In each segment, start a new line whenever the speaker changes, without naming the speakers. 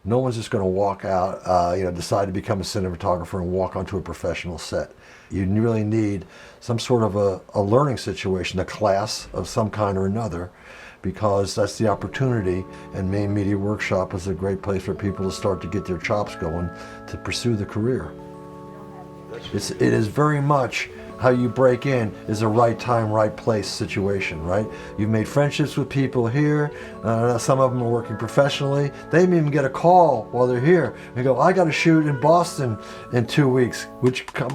No one's just going to walk out, decide to become a cinematographer and walk onto a professional set. You really need some sort of a learning situation, a class of some kind or another, because that's the opportunity, and Maine Media Workshop is a great place for people to start to get their chops going to pursue the career. It is very much how you break in is a right time, right place situation, right? You've made friendships with people here. Some of them are working professionally. They may even get a call while they're here. They go, I got a shoot in Boston in 2 weeks.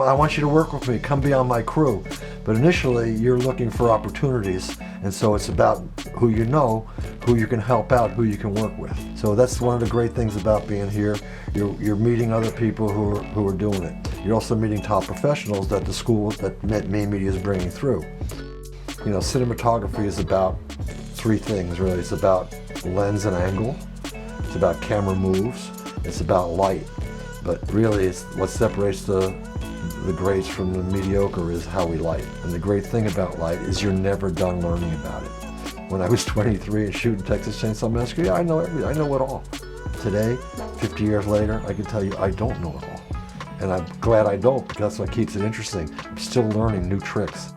I want you to work with me. Come be on my crew. But initially, you're looking for opportunities. And so it's about who you know, who you can help out, who you can work with. So that's one of the great things about being here. You're meeting other people who are doing it. You're also meeting top professionals that the school that Maine Media is bringing through. Cinematography is about three things, really. It's about lens and angle. It's about camera moves. It's about light. But really, it's what separates the greats from the mediocre is how we light. And the great thing about light is you're never done learning about it. When I was 23 and shooting Texas Chainsaw Massacre, I know it all. Today, 50 years later, I can tell you I don't know it all. And I'm glad I don't, because that's what keeps it interesting. I'm still learning new tricks.